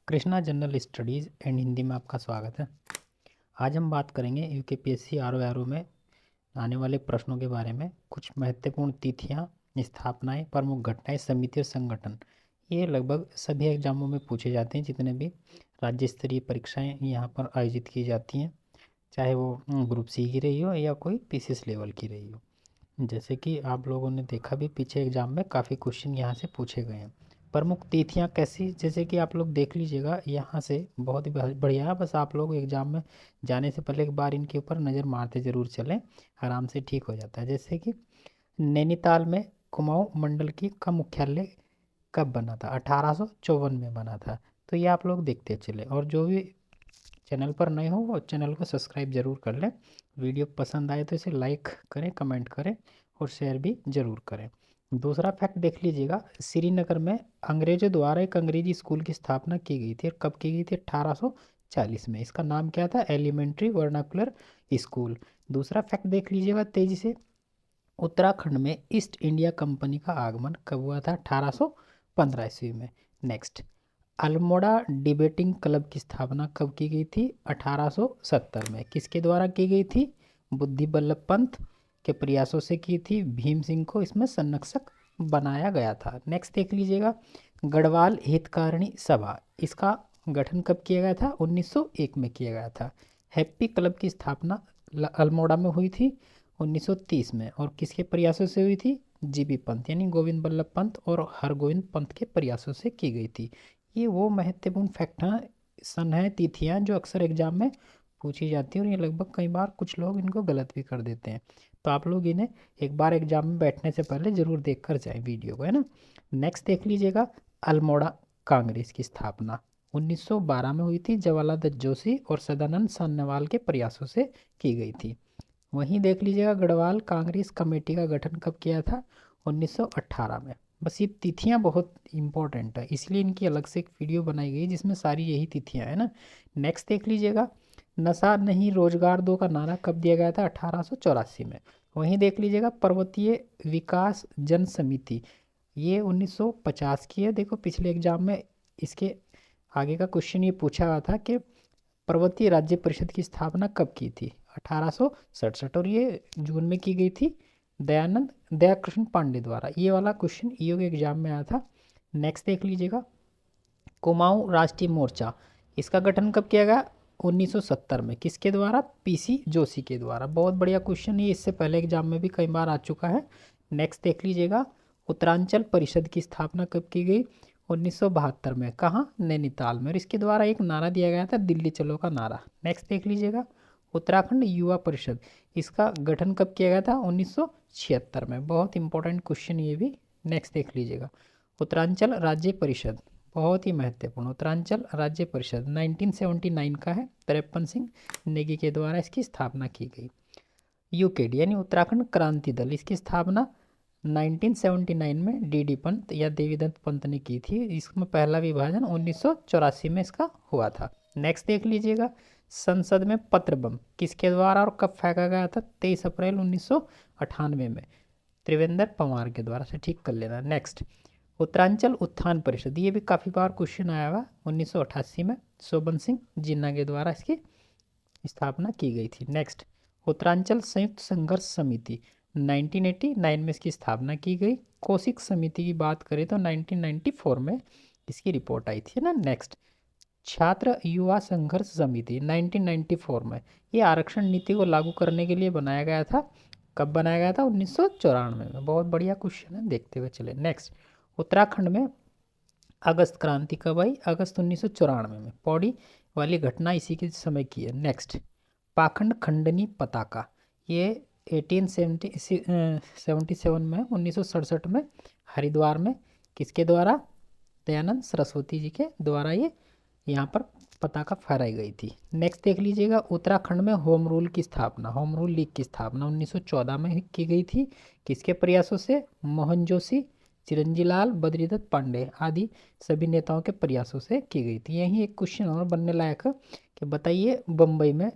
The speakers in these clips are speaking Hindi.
Krishna general studies and Hindi में आपका स्वागत है। आज हम बात करेंगे यूकेपीएससी आर में आने वाले प्रश्नों के बारे में। कुछ महत्वपूर्ण तिथियां, स्थापनाएं, प्रमुख घटनाएं, समिति और संगठन। ये लगभग सभी एग्जामों में पूछे जाते हैं। जितने भी राज्य स्तरीय परीक्षाएं यहाँ पर आयोजित की जाती हैं, चाहे वो ग्रुप सी की रही हो या कोई पीसीएस लेवल की रही हो। जैसे कि आप लोगों ने देखा भी, पीछे एग्जाम में काफ़ी क्वेश्चन यहाँ से पूछे गए हैं। प्रमुख तिथियाँ कैसी, जैसे कि आप लोग देख लीजिएगा यहाँ से, बहुत ही बढ़िया है। बस आप लोग एग्ज़ाम में जाने से पहले एक बार इनके ऊपर नज़र मारते ज़रूर चलें, आराम से ठीक हो जाता है। जैसे कि नैनीताल में कुमाऊं मंडल का मुख्यालय कब बना था? 1854 में बना था। तो ये आप लोग देखते चले, और जो भी चैनल पर नए हो वो चैनल को सब्सक्राइब ज़रूर कर लें। वीडियो पसंद आए तो इसे लाइक करें, कमेंट करें और शेयर भी ज़रूर करें। दूसरा फैक्ट देख लीजिएगा, श्रीनगर में अंग्रेजों द्वारा एक अंग्रेजी स्कूल की स्थापना की गई थी। और कब की गई थी? 1840 में। इसका नाम क्या था? Elementary vernacular school. दूसरा फैक्ट देख लीजिएगा तेजी से, उत्तराखंड में ईस्ट इंडिया कंपनी का आगमन कब हुआ था? 1815 ईस्वी में। नेक्स्ट, अल्मोड़ा डिबेटिंग क्लब की स्थापना कब की गई थी? 1870 में। किसके द्वारा की गई थी? बुद्धि बल्लभ पंत के प्रयासों से की थी। भीम सिंह को इसमें संरक्षक बनाया गया था। नेक्स्ट देख लीजिएगा, गढ़वाल हितकारिणी सभा, इसका गठन कब किया गया था? 1901 में किया गया था। हैप्पी क्लब की स्थापना अल्मोड़ा में हुई थी 1930 में, और किसके प्रयासों से हुई थी? जीबी पंत यानी गोविंद बल्लभ पंत और हरगोविंद पंत के प्रयासों से की गई थी। ये वो महत्वपूर्ण फैक्ट हैं, सन है, तिथियाँ जो अक्सर एग्जाम में पूछी जाती है, और ये लगभग कई बार कुछ लोग इनको गलत भी कर देते हैं। तो आप लोग इन्हें एक बार एग्जाम में बैठने से पहले ज़रूर देख कर जाएँ वीडियो को, है ना। नेक्स्ट देख लीजिएगा, अल्मोड़ा कांग्रेस की स्थापना 1912 में हुई थी। जवाहरलाल दत्त जोशी और सदानंद सान्याल के प्रयासों से की गई थी। वहीं देख लीजिएगा, गढ़वाल कांग्रेस कमेटी का गठन कब किया था? 1918 में। बस ये तिथियां बहुत इंपॉर्टेंट है, इसलिए इनकी अलग से एक वीडियो बनाई गई जिसमें सारी यही तिथियां है ना। नेक्स्ट देख लीजिएगा, नशा नहीं रोजगार दो का नारा कब दिया गया था? 1884 में। वहीं देख लीजिएगा, पर्वतीय विकास जन समिति, ये 1950 की है। देखो पिछले एग्जाम में इसके आगे का क्वेश्चन ये पूछा हुआ था कि पर्वतीय राज्य परिषद की स्थापना कब की थी? 1867, और ये जून में की गई थी दयाकृष्ण पांडे द्वारा। ये वाला क्वेश्चन ईओ के एग्जाम में आया था। नेक्स्ट देख लीजिएगा, कुमाऊं राष्ट्रीय मोर्चा, इसका गठन कब किया गया? 1970 में। किसके द्वारा? पीसी जोशी के द्वारा। बहुत बढ़िया क्वेश्चन, ये इससे पहले एग्जाम में भी कई बार आ चुका है। नेक्स्ट देख लीजिएगा, उत्तरांचल परिषद की स्थापना कब की गई? 1972 में। कहाँ? नैनीताल में। और इसके द्वारा एक नारा दिया गया था, दिल्ली चलो का नारा। नेक्स्ट देख लीजिएगा, उत्तराखंड युवा परिषद, इसका गठन कब किया गया था? 1976 में। बहुत इंपॉर्टेंट क्वेश्चन ये भी। नेक्स्ट देख लीजिएगा, उत्तरांचल राज्य परिषद, बहुत ही महत्वपूर्ण। उत्तरांचल राज्य परिषद 1979 का है। 53 सिंह नेगी के द्वारा इसकी स्थापना की गई। यूकेडी यानी उत्तराखंड क्रांति दल, इसकी स्थापना 1979 में डीडी पंत या देवीदत्त पंत ने की थी। इसमें पहला विभाजन 1984 में इसका हुआ था। नेक्स्ट देख लीजिएगा, संसद में पत्र बम किसके द्वारा और कब फेंका गया था? 23 अप्रैल 1998 में, त्रिवेंद्र पंवार के द्वारा। से ठीक कर लेना। नेक्स्ट, उत्तरांचल उत्थान परिषद, ये भी काफ़ी बार क्वेश्चन आया हुआ। 1988 में शोभन सिंह जिन्ना के द्वारा इसकी स्थापना की गई थी। नेक्स्ट, उत्तरांचल संयुक्त संघर्ष समिति 1989 में इसकी स्थापना की गई। कौशिक समिति की बात करें तो 1994 में इसकी रिपोर्ट आई थी ना। नेक्स्ट, छात्र युवा संघर्ष समिति 1994 में, ये आरक्षण नीति को लागू करने के लिए बनाया गया था। कब बनाया गया था? 1994 में। बहुत बढ़िया क्वेश्चन है, देखते हुए चले। नेक्स्ट, उत्तराखंड में अगस्त क्रांति कब आई? अगस्त 1994 में। पौड़ी वाली घटना इसी के समय की है। नेक्स्ट, पाखंड खंडनी पताका, ये 1877 में, 1967 में हरिद्वार में, किसके द्वारा? दयानंद सरस्वती जी के द्वारा ये यहाँ पर पताका फहराई गई थी। नेक्स्ट देख लीजिएगा, उत्तराखंड में होम रूल की स्थापना, होम रूल लीग की स्थापना 1914 में की गई थी। किसके प्रयासों से? मोहन जोशी, चिरंजी लाल, बद्रीदत्त पांडे आदि सभी नेताओं के प्रयासों से की गई थी। यही एक क्वेश्चन और बनने लायक है कि बताइए, बम्बई में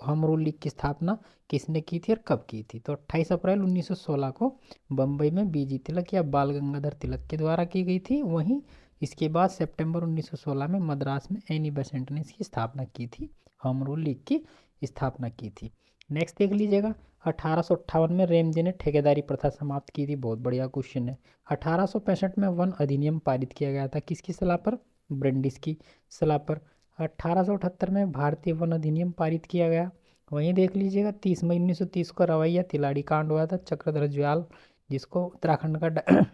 होम रूल लीग की स्थापना किसने की थी और कब की थी? तो 28 अप्रैल 1916 को बम्बई में बीजी तिलक या बाल गंगाधर तिलक के द्वारा की गई थी। वहीं इसके बाद सितंबर 1916 में मद्रास में एनी बेसेंट ने इसकी स्थापना की थी, होम रूल लीग की स्थापना की थी। नेक्स्ट देख लीजिएगा, 1858 में रेमजे ने ठेकेदारी प्रथा समाप्त की थी। बहुत बढ़िया क्वेश्चन है। 1865 में वन अधिनियम पारित किया गया था, किसकी सलाह पर? ब्रिटिश की सलाह पर। 1878 में भारतीय वन अधिनियम पारित किया गया। वहीं देख लीजिएगा 30 मई 1930 को रवैया तिलाड़ी कांड हुआ था, चक्रधर ज्वाल, जिसको उत्तराखंड का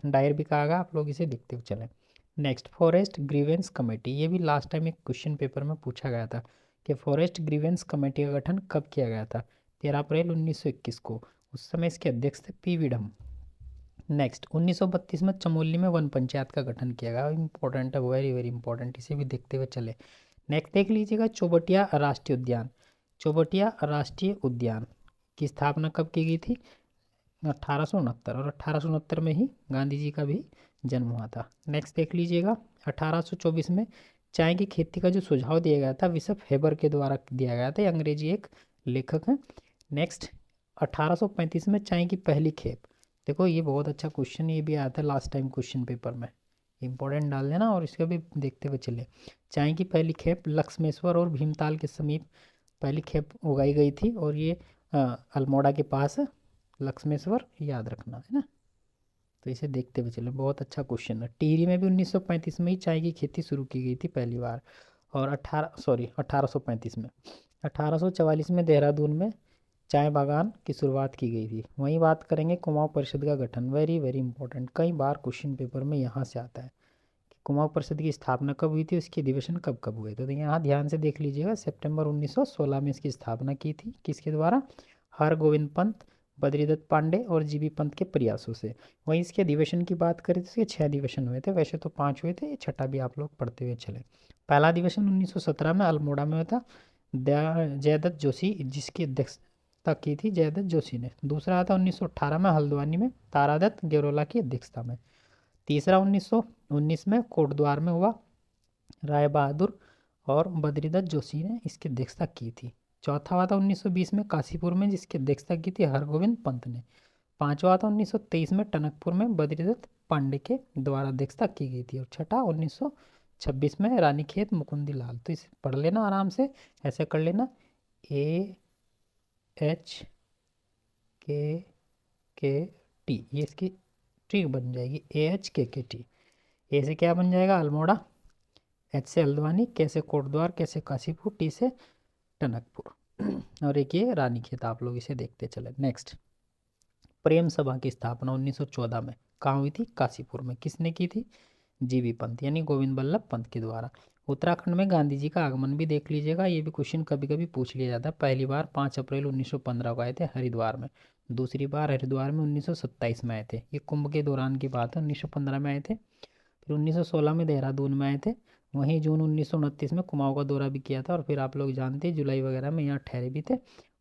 डायर भी कहा गया। आप लोग इसे देखते हुए चलें। Next, forest grievance committee. ये भी लास्ट टाइम एक क्वेश्चन पेपर में पूछा गया था कि फॉरेस्ट ग्रीवेंस कमेटी का गठन कब किया गया था? 13 अप्रैल 1921 को। उस समय इसके अध्यक्ष थे पी.वी. डम। नेक्स्ट, 1932 में चमोली में वन पंचायत का गठन किया गया। इंपॉर्टेंट है, वेरी वेरी इंपॉर्टेंट, इसे भी देखते हुए चले। नेक्स्ट देख लीजिएगा, चौबटिया राष्ट्रीय उद्यान। चौबटिया राष्ट्रीय उद्यान की स्थापना कब की गई थी? 1869, और 1869 में ही गांधी जी का भी जन्म हुआ था। नेक्स्ट देख लीजिएगा, 1824 में चाय की खेती का जो सुझाव दिया गया था विशप हेबर के द्वारा दिया गया था। ये अंग्रेजी एक लेखक हैं। नेक्स्ट, 1835 में चाय की पहली खेप। देखो ये बहुत अच्छा क्वेश्चन, ये भी आया था लास्ट टाइम क्वेश्चन पेपर में, इंपॉर्टेंट डाल देना और इसका भी देखते हुए चले। चाय की पहली खेप लक्ष्मेश्वर और भीमताल के समीप पहली खेप उगाई गई थी, और ये अल्मोड़ा के पास लक्ष्मेश्वर, याद रखना है ना। तो इसे देखते हुए चले, बहुत अच्छा क्वेश्चन है। टिहरी में भी 1935 में ही चाय की खेती शुरू की गई थी पहली बार, और 1835 में। 1844 में देहरादून में चाय बागान की शुरुआत की गई थी। वहीं बात करेंगे कुमाऊं परिषद का गठन, वेरी वेरी इंपॉर्टेंट, कई बार क्वेश्चन पेपर में यहाँ से आता है कि कुमाऊं परिषद की स्थापना कब हुई थी, उसके अधिवेशन कब कब हुए थे। तो यहाँ ध्यान से देख लीजिएगा, सितंबर 1916 में इसकी स्थापना की थी, किसके द्वारा? हरगोविंद पंत, बद्रीदत्त पांडे और जीबी पंत के प्रयासों से। वहीं इसके अधिवेशन की बात करें तो इसके 6 अधिवेशन हुए थे, वैसे तो 5 हुए थे, ये छठा भी आप लोग पढ़ते हुए चले। पहला अधिवेशन 1917 में अल्मोड़ा में हुआ था, जयदत्त जोशी जिसकी अध्यक्षता की थी, जयदत्त जोशी ने। दूसरा आता 1918 में हल्द्वानी में, तारादत्त गेरोला की अध्यक्षता में। तीसरा 1919 में कोटद्वार में हुआ, राय बहादुर और बद्रीदत्त जोशी ने इसकी अध्यक्षता की थी। चौथा हुआ था 1920 में काशीपुर में, जिसकी अध्यक्षता की थी हरगोविंद पंत ने। पांचवा था 1923 में टनकपुर में, बद्रीदत्त पांडे के द्वारा अध्यक्षता की गई थी। और छठा 1926 में रानीखेत मुकुंदी लाल। तो इसे पढ़ लेना आराम से, ऐसे कर लेना, AHKKT, ये इसकी ट्रिक बन जाएगी, AHKKT। ए से क्या बन जाएगा? अल्मोड़ा, एच से हल्द्वानी, के से कोटद्वार, के से काशीपुर, टी से टनकपुर, और एक ये रानीखेत। आप लोग इसे देखते चले। नेक्स्ट, प्रेम सभा की स्थापना 1914 में कहाँ हुई थी? काशीपुर में। किसने की थी? जीबी पंत, यानी गोविंद बल्लभ पंत के द्वारा। उत्तराखंड में गांधी जी का आगमन भी देख लीजिएगा, ये भी क्वेश्चन कभी कभी पूछ लिया जाता है। पहली बार 5 अप्रैल 1915 को आए थे हरिद्वार में। दूसरी बार हरिद्वार में 1927 में आए थे, ये कुंभ के दौरान की बात है, 1915 में आए थे। फिर 1916 में देहरादून में आए थे। वहीं जून 1929 में कुमाऊं का दौरा भी किया था, और फिर आप लोग जानते हैं जुलाई वगैरह में यहाँ ठहरे भी थे,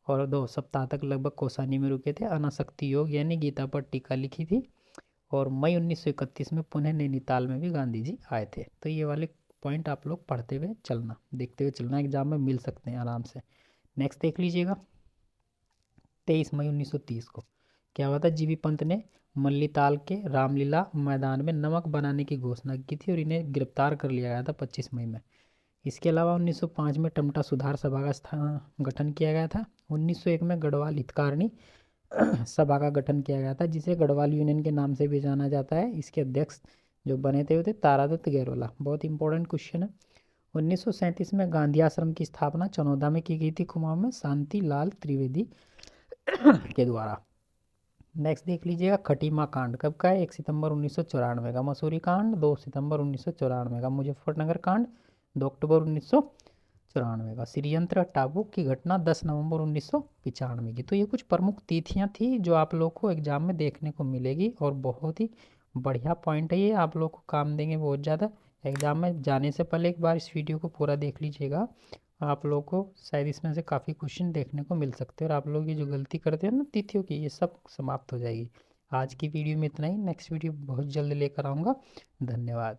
और 2 सप्ताह तक लगभग कौसानी में रुके थे। अनासक्ति योग यानी गीता पर टीका लिखी थी, और मई 1931 में पुनः नैनीताल में भी गांधी जी आए थे। तो ये वाले पॉइंट आप लोग पढ़ते हुए चलना, देखते हुए चलना, एग्जाम में मिल सकते हैं आराम से। नेक्स्ट देख लीजिएगा, 23 मई 1930 को क्या हुआ था? जीबी पंत ने मल्लीताल के रामलीला मैदान में नमक बनाने की घोषणा की थी, और इन्हें गिरफ्तार कर लिया गया था 25 मई में। इसके अलावा 1905 में टमटा सुधार सभा का गठन किया गया था। 1901 में गढ़वाल हितकारिणी सभा का गठन किया गया था, जिसे गढ़वाल यूनियन के नाम से भी जाना जाता है। इसके अध्यक्ष जो बने थे वो थे तारादत्त गेरोला। बहुत इंपॉर्टेंट क्वेश्चन है। 1937 में गांधी आश्रम की स्थापना चनौदा में की गई थी, कुमाऊं में, शांति लाल त्रिवेदी के द्वारा। नेक्स्ट देख लीजिएगा, खटीमा कांड कब का है? 1 सितंबर 1994 का। मसूरी कांड 2 सितंबर 1994 का। मुजफ्फरनगर कांड 2 अक्टूबर 1994 का। श्रीयंत्र टापू की घटना 10 नवंबर 1995 की। तो ये कुछ प्रमुख तिथियां थी जो आप लोग को एग्जाम में देखने को मिलेगी, और बहुत ही बढ़िया पॉइंट है ये, आप लोग को काम देंगे बहुत ज़्यादा। एग्जाम में जाने से पहले एक बार इस वीडियो को पूरा देख लीजिएगा, आप लोग को शायद इसमें से काफ़ी क्वेश्चन देखने को मिल सकते हैं, और आप लोग ये जो गलती करते हैं ना तिथियों की, ये सब समाप्त हो जाएगी। आज की वीडियो में इतना ही, नेक्स्ट वीडियो बहुत जल्द लेकर आऊँगा। धन्यवाद।